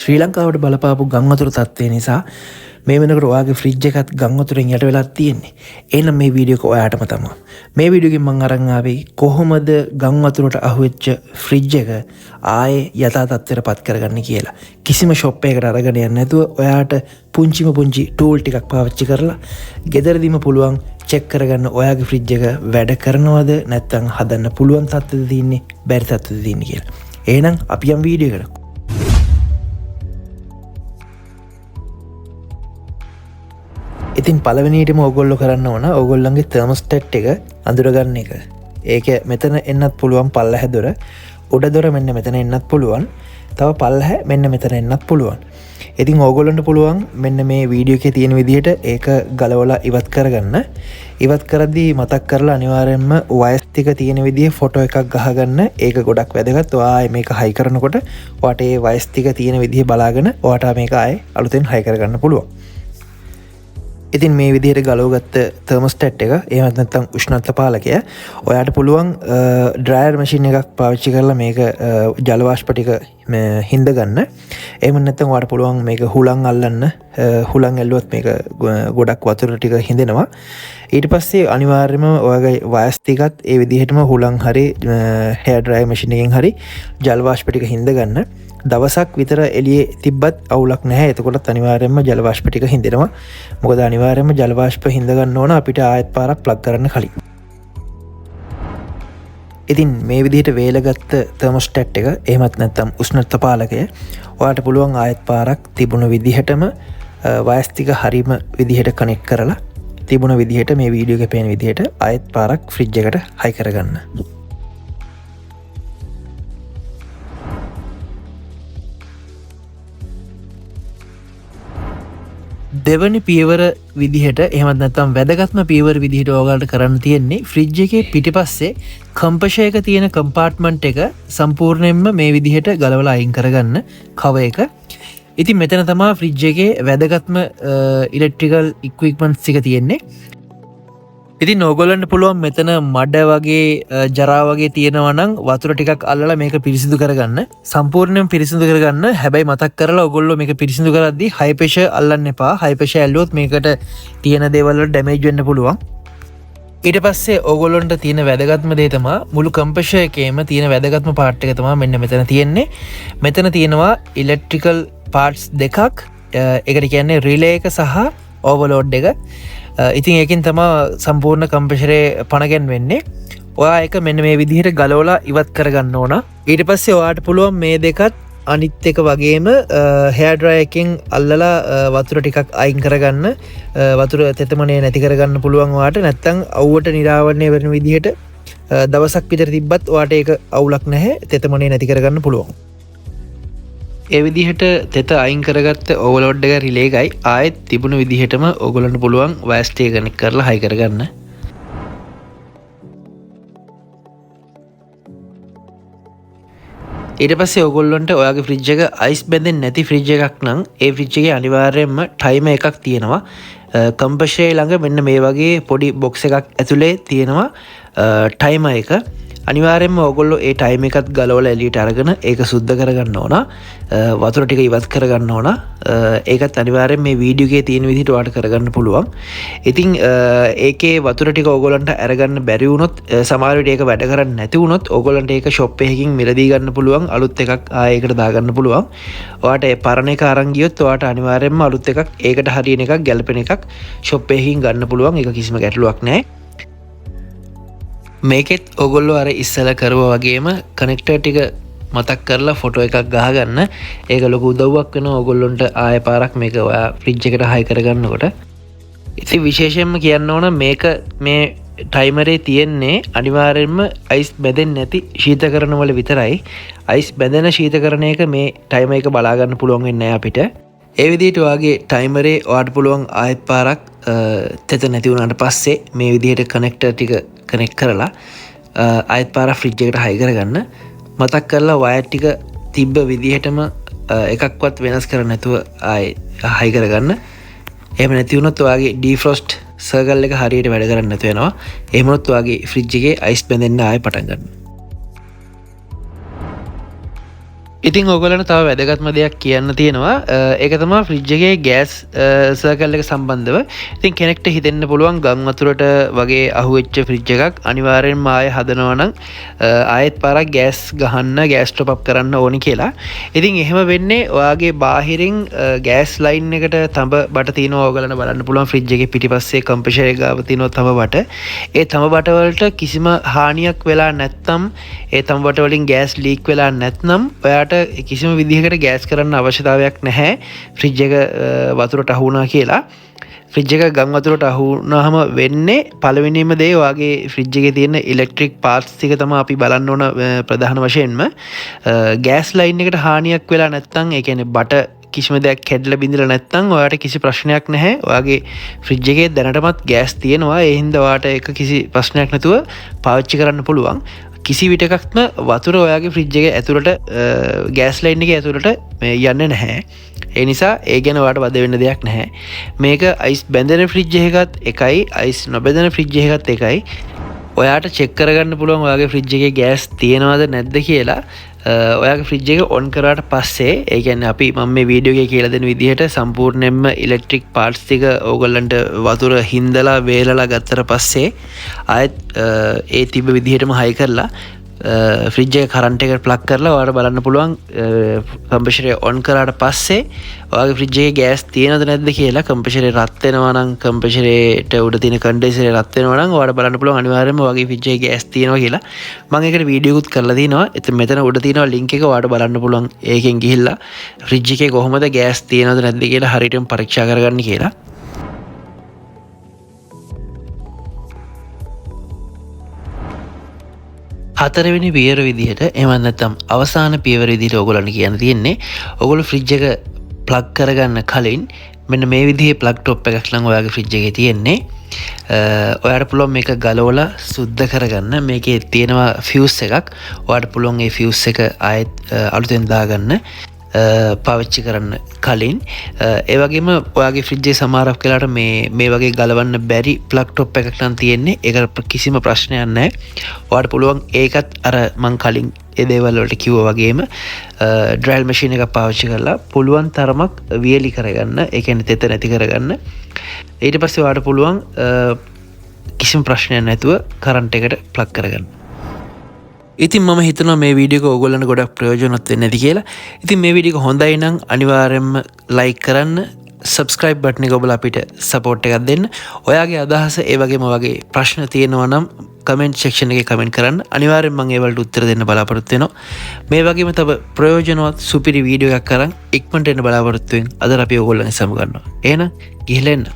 ශ්‍රී ලංකාවට බලපාපු ගං වතුර තත්ත්වය නිසා මේ වෙනකොට ඔයාගේ ෆ්‍රිජ් එකත් ගං වතුරෙන් යට වෙලා තියෙන්නේ. එහෙනම් මේ වීඩියෝ එක ඔයාටම තමයි. මේ වීඩියෝ එකෙන් මම අරන් ආවේ කොහොමද ගං වතුරට අහුවෙච්ච ෆ්‍රිජ් එක ආයේ යථා තත්ත්වයට පත් කරගන්න කියලා. කිසිම ෂොප් එකකට අරගෙන යන්නේ නැතුව ඔයාට පුංචි ටූල් ටිකක් පාවිච්චි කරලා ගෙදරදීම පුළුවන් චෙක් කරගන්න ඔයාගේ ෆ්‍රිජ් එක වැඩ කරනවද නැත්නම් හදන්න පුළුවන් තත්ත්වෙද තියෙන්නේ බැරි තත්ත්වෙද තියෙන්නේ කියලා. එහෙනම් අපි යම් වීඩියෝ එකට. ඉතින් පළවෙනියටම ඔයගොල්ලෝ කරන්න ඕන ඔයගොල්ලන්ගේ තර්මෝස්ටැට් එක අඳුරගන්න එක. ඒක මෙතන එන්නත් පුළුවන් පල්ලෙහ දොර. උඩ දොර මෙන්න මෙතන එන්නත් පුළුවන්. තව පල්ලෙහ මෙන්න මෙතන එන්නත් පුළුවන්. ඉතින් ඕගොල්ලන්ට පුළුවන් මෙන්න මේ වීඩියෝ එකේ තියෙන විදිහට ඒක ගලවලා ඉවත් කරගන්න. ඉවත් කරද්දී මතක් කරලා අනිවාර්යයෙන්ම වයස් ටික තියෙන විදිහේ ෆොටෝ එකක් ගහගන්න. ඒක ගොඩක් වැදගත්. ඔයා මේක හයි කරනකොට ඔයාට ඒ වයස් ටික තියෙන විදිහ බලාගෙන ඔයාට මේක ආයේ අලුතෙන් හයි කරගන්න පුළුවන්. ඉතින් මේ විදිහට ගලවගත්ත තර්මෝස්ටැට් එක එහෙමත් නැත්නම් උෂ්ණත්ව පාලකය ඔයාට පුළුවන් ඩ්‍රයර් මැෂින් එකක් පාවිච්චි කරලා මේක ජල වාෂ්ප ටික හිඳ ගන්න. එහෙම නැත්නම් ඔයාට පුළුවන් මේක හුලං අල්ලන්න. හුලං ඇල්ලුවොත් මේක ගොඩක් වතුර ටික හිඳෙනවා. ඊට පස්සේ අනිවාර්යයෙන්ම ඔයාගේ වයස් ටිකත් ඒ විදිහටම හුලං හරි හෙයර් ඩ්‍රයර් මැෂින් එකෙන් හරි ජල වාෂ්ප ටික හිඳ ගන්න. දවසක් විතර එළියේ තිබ්බත් අවුලක් නැහැ. එතකොටත් අනිවාර්යයෙන්ම ජල වාෂ්ප ටික හිඳෙනවා. මොකද අනිවාර්යයෙන්ම ජල වාෂ්ප හිඳ ගන්න ඕන අපිට ආයෙත් පාරක් ප්ලග් කරන්න කලින්. ඉතින් මේ විදිහට වේලගත්ත තර්මෝස්ටැට් එක එහෙමත් නැත්නම් උෂ්ණත්ව පාලකය ඔයාලට පුළුවන් ආයෙත් පාරක් තිබුණ විදිහටම වයස් ටික හරීම විදිහට කනෙක්ට් කරලා තිබුණ විදිහට මේ වීඩියෝ එකේ පේන විදිහට ආයෙත් පාරක් ෆ්‍රිජ් එකට හයි කරගන්න. දෙවනි පියවර විදිහට එහෙමත් නැත්නම් වැදගත්ම පියවර විදිහට ඔයාලට කරන්න තියෙන්නේ ෆ්‍රිජ් එකේ පිටිපස්සේ කම්පෂර් එක තියෙන කම්පාර්ට්මන්ට් එක සම්පූර්ණයෙන්ම මේ විදිහට ගලවලා අයින් කරගන්න කව එක. ඉතින් මෙතන තමයි ෆ්‍රිජ් එකේ වැදගත්ම ඉලෙක්ට්‍රිකල් ඉක්විප්මන්ට්ස් ටික තියෙන්නේ. ඉතින් ඕගොල්ලන්ට පුළුවන් මෙතන මඩ වගේ ජරා වගේ තියෙනවා නම් වතුර ටිකක් අල්ලලා මේක පිරිසිදු කරගන්න. සම්පූර්ණයෙන්ම පිරිසිදු කරගන්න. හැබැයි මතක් කරලා ඕගොල්ලෝ මේක පිරිසිදු කරද්දී හයි ප්‍රෙෂර් අල්ලන්න එපා. හයි ප්‍රෙෂර් ඇල්ලුවොත් මේකට තියෙන දේවල් වල ඩැමේජ් වෙන්න පුළුවන්. ඊට පස්සේ ඕගොල්ලන්ට තියෙන වැදගත්ම දේ තමයි මුළු කම්ප්‍රෙෂර් එකේම තියෙන වැදගත්ම පාර්ට් එක තමයි මෙන්න මෙතන තියෙන්නේ. මෙතන තියෙනවා ඉලෙක්ට්‍රිකල් පාර්ට්ස් දෙකක්. ඒකට කියන්නේ රිලේ එක සහ ඕවර්ලෝඩ් එක. ඉතින් ඒකින් තමා සම්පූර්ණ කම්ප්‍රෙෂරේ පණ වෙන්නේ. ඔයා එක මෙන්න මේ විදිහට ගලවලා ඉවත් කරගන්න ඕන. ඊට පස්සේ ඔයාට පුළුවන් මේ දෙකත් අනිත් එක වගේම හෙයර් ඩ්‍රයර් එකෙන් අල්ලලා වතුර ටිකක් අයින් කරගන්න. වතුර තෙතමනේ නැති කරගන්න පුළුවන් ඔයාට. නැත්තම් අවුවට නිරාවරණය වෙන විදිහට දවසක් විතර තිබ්බත් ඔයාට ඒක අවුලක් නැහැ. තෙතමනේ නැති කරගන්න පුළුවන්. ඒ විදිහට තෙත අයින් කරගත්ත ඕවර්ලෝඩ් එක රිලේ එකයි ආයෙත් තිබුණු විදිහටම ඕගොල්ලන්ට පුළුවන් වයස් ටික කනෙක්ට් කරලා හයි කරගන්න. ඊට පස්සේ ඕගොල්ලන්ට ඔයාගේ ෆ්‍රිජ් එක අයිස් බැඳෙන්නේ නැති ෆ්‍රිජ් එකක් නම් ඒ ෆ්‍රිජ් එකේ අනිවාර්යයෙන්ම ටයිමර් එකක් තියෙනවා. කම්ප්‍රෙෂර් ළඟ මෙන්න මේ වගේ පොඩි බොක්ස් එකක් ඇතුලේ තියෙනවා ටයිමර් එක. අනිවාර්යයෙන්ම ඕගොල්ලෝ ඒ ටයිම් එකත් ගලවලා එළියට අරගෙන ඒක සුද්ධ කරගන්න ඕන. වතුර ටික ඉවත් කරගන්න ඕන. ඒකත් අනිවාර්යෙන් මේ වීඩියෝ එකේ තියෙන විදිහට ඔයාලට කරගන්න පුළුවන්. ඉතින් ඒකේ වතුර ටික ඕගොල්ලන්ට අරගන්න බැරි වුණොත් සමහර විට ඒක වැඩ කරන්නේ නැති වුණොත් ඕගොල්ලන්ට ඒක ෂොප් එකකින් මිලදී ගන්න පුළුවන්. අලුත් එකක් ආයෙකට දාගන්න පුළුවන්. ඔයාට ඒ පරණ එක අරන් ගියොත් ඔයාට අනිවාර්යෙන්ම අලුත් එකක් ඒකට හරියන එකක් ගැලපෙන එකක් ෂොප් එකකින් ගන්න පුළුවන්. ඒක කිසිම ගැටලුවක් නැහැ. මේකෙත් ඔගොල්ලෝ අර ඉස්සලා කරුවා වගේම කනෙක්ටර් ටික මතක් කරලා ෆොටෝ එකක් ගහගන්න. ඒක ලොකු උදව්වක් වෙනවා ඔයගොල්ලන්ට ආයෙ පාරක් මේක ඔයා ෆ්‍රිජ් එකට හයි කරගන්නකොට. ඉතින් විශේෂයෙන්ම කියන්න ඕන මේක මේ ටයිමරේ තියෙන්නේ අනිවාර්යෙන්ම අයිස් බැඳෙන්නේ නැති ශීතකරණ වල විතරයි. අයිස් බැඳෙන ශීතකරණයක මේ ටයිමර් එක බලා ගන්න පුළුවන් වෙන්නේ නැහැ අපිට. ඒ විදිහට ඔයාගේ ටයිමරේ ඔයාට පුළුවන් ආයෙත් පාරක් තෙත නැති වුණාට පස්සේ මේ විදිහට කනෙක්ටර් ටික කනෙක්ට් කරලා ආයෙත් පාරක් ෆ්‍රිජ් එකට හයි කරගන්න. මතක් කරලා වයර් ටික තිබ්බ විදිහටම එකක්වත් වෙනස් කර නැතුව ආයෙ හයි කරගන්න. එහෙම නැති වුණොත් ඔයාගේ ඩීෆ්‍රොස්ට් සර්කල් එක හරියට වැඩ කරන්නේ නැතු වෙනවා. එහෙම වුණොත් ඔයාගේ ෆ්‍රිජ් එකේ අයිස් බැඳෙන්න ආයෙ පටන් ගන්නවා. ඉතින් ඕගොල්ලන්ට තව වැදගත්ම දෙයක් කියන්න තියෙනවා. ඒක තමයි ෆ්‍රිජ් එකේ ගෑස් සර්කල් එක සම්බන්ධව. ඉතින් කෙනෙක්ට හිතෙන්න පුළුවන් ගම් වතුරට වගේ අහුවෙච්ච ෆ්‍රිජ් එකක් අනිවාර්යෙන්ම ආයෙ හදනවා නම් ආයෙත් පාරක් ගෑස් ගහන්න ගෑස් টොප් අප් කරන්න ඕනි කියලා. ඉතින් එහෙම වෙන්නේ ඔයාගේ බාහිරින් ගෑස් ලයින් එකට තඹ බට තියෙනවා. ඕගොල්ලන්ට බලන්න පුළුවන් ෆ්‍රිජ් එකේ පිටිපස්සේ කම්ප්‍රෙෂර් එක ගාව තියෙනවා තඹ බට. ඒ තඹ බට වලට කිසිම හානියක් වෙලා නැත්නම් ඒ තඹ බට වලින් ගෑස් ලීක් වෙලා නැත්නම් ඔයාට කිසිම විදිහකට ගෑස් කරන්න අවශ්‍යතාවයක් නැහැ ෆ්‍රිජ් එක වතුරට අහු වුණා කියලා. ෆ්‍රිජ් එක ගම් වතුරට අහු වුණාම වෙන්නේ පළවෙනිම දේ ඔයාගේ ෆ්‍රිජ් එකේ තියෙන ඉලෙක්ට්‍රික් පාර්ට්ස් ටික තමයි අපි බලන්න ඕන ප්‍රධාන වශයෙන්ම. ගෑස් ලයින් එකට හානියක් වෙලා නැත්නම් ඒ කියන්නේ බට කිසිම දෙයක් කැඩලා බිඳලා නැත්නම් ඔයාට කිසි ප්‍රශ්නයක් නැහැ. ඔයාගේ ෆ්‍රිජ් එකේ දැනටමත් ගෑස් තියෙනවා. ඒ හින්දා ඔයාට ඒක කිසි ප්‍රශ්නයක් නැතුව පාවිච්චි කරන්න පුළුවන්. කිසි විටකක්ම වතුර ඔයාගේ ෆ්‍රිජ් එක ඇතුළට ගෑස් ලයින් එක ඇතුළට යන්නේ නැහැ. ඒ නිසා ඒ ගැන ඔයාට වද වෙන්න දෙයක් නැහැ. මේක අයිස් බැඳෙන ෆ්‍රිජ් එකකත් එකයි අයිස් නොබැඳෙන ෆ්‍රිජ් එකකත් එකයි. ඔයාට චෙක් කරගන්න පුළුවන් ඔයාගේ ෆ්‍රිජ් එකේ ගෑස් තියෙනවද නැද්ද කියලා. ඔයාගේ ෆ්‍රිජ් එක ඔන් කරාට පස්සේ ඒ කියන්නේ අපි මම මේ වීඩියෝ එකේ කියලා දෙන විදිහට සම්පූර්ණයෙන්ම ඉලෙක්ට්‍රික් පාර්ට්ස් ටික ඕගොල්ලන්ට වතුර හින්දලා වේලලා ගත්තට පස්සේ ආයෙත් ඒ තිබ්බ විදිහටම හයි කරලා ෆ්‍රිජ් එක කරන්ට් එකට ප්ලග් කරලා ඔයාලට බලන්න පුළුවන් කම්ප්‍රෙෂර් එක ඔන් කරාට පස්සේ ඔයාගේ ෆ්‍රිජ් එකේ ගෑස් තියෙනවද නැද්ද කියලා. කම්ප්‍රෙෂර් එක රත් වෙනවා නම් කම්ප්‍රෙෂරේට උඩ තියෙන කන්ඩෙන්සර් එක රත් වෙනවා නම් ඔයාලට බලන්න පුළුවන් අනිවාර්යයෙන්ම ඔයාගේ ෆ්‍රිජ් එකේ ගෑස් තියෙනවා කියලා. මම ඒකට වීඩියෝකුත් කරලා තිනවා. ඉතින් මෙතන උඩ තියෙනවා ලින්ක් එක. ඔයාලට බලන්න පුළුවන් ඒකෙන් ගිහිල්ලා ෆ්‍රිජ් එකේ කොහොමද ගෑස් තියෙනවද නැද්ද කියලා හරියටම පරීක්ෂා කරගන්න කියලා. හතරවෙනි පියවර විදිහට එහෙම නැත්නම් අවසාන පියවර විදිහට ඕගොල්ලන්ට කියන්න තියෙන්නේ ඕගොල්ලෝ ෆ්‍රිජ් එක ප්ලග් කරගන්න කලින් මෙන්න මේ විදිහේ ප්ලග් ටොප් එකක් නම් ඔයාගේ ෆ්‍රිජ් එකේ තියෙන්නේ. ඔයාට පුළුවන් මේක ගලවලා සුද්ධ කරගන්න. මේකේ තියෙනවා ෆියුස් එකක්. ඔයාට පුළුවන් ඒ ෆියුස් එක ආයෙත් අලුතෙන් දාගන්න පාවිච්චි කරන්න කලින්. ඒ වගේම ඔයාගේ ෆ්‍රිජ් එකේ සමහරක් වෙලාවට මේ වගේ ගලවන්න බැරි ප්ලග් ටොප් එකක් නම් තියෙන්නේ. ඒක කිසිම ප්‍රශ්නයක් නැහැ. ඔයාට පුළුවන් ඒකත් අර මං කලින් ඒ දේවල් වලට කිව්වා වගේම ඩ්‍රයිල් මැෂින් එකක් පාවිච්චි කරලා පුළුවන් තරමක් වියලි කරගන්න. ඒ කියන්නේ තෙත නැති කරගන්න. ඊට පස්සේ ඔයාට පුළුවන් කිසිම ප්‍රශ්නයක් නැතුව කරන්ට් එකට ප්ලග් කරගන්න. ඉතින් මම හිතනවා මේ වීඩියෝ එක ඕගොල්ලන්ට ගොඩක් ප්‍රයෝජනවත් වෙන්න ඇති කියලා. ඉතින් මේ වීඩියෝ එක හොඳයි නම් අනිවාර්යයෙන්ම ලයික් කරන්න, subscribe button එක ඔබලා අපිට support එකක් දෙන්න. ඔයාගේ අදහස ඒ වගේම වගේ ප්‍රශ්න තියෙනවා නම් comment section එකේ comment කරන්න. අනිවාර්යයෙන්ම මම ඒවලට උත්තර දෙන්න බලාපොරොත්තු වෙනවා. මේ වගේම තව ප්‍රයෝජනවත් සුපිරි වීඩියෝ එකක් කරන් ඉක්මනට එන්න බලාපොරොත්තු වෙන. අද අපි ඕගොල්ලන් සමු ගන්නවා. එහෙනම් ගිහලා එන්න.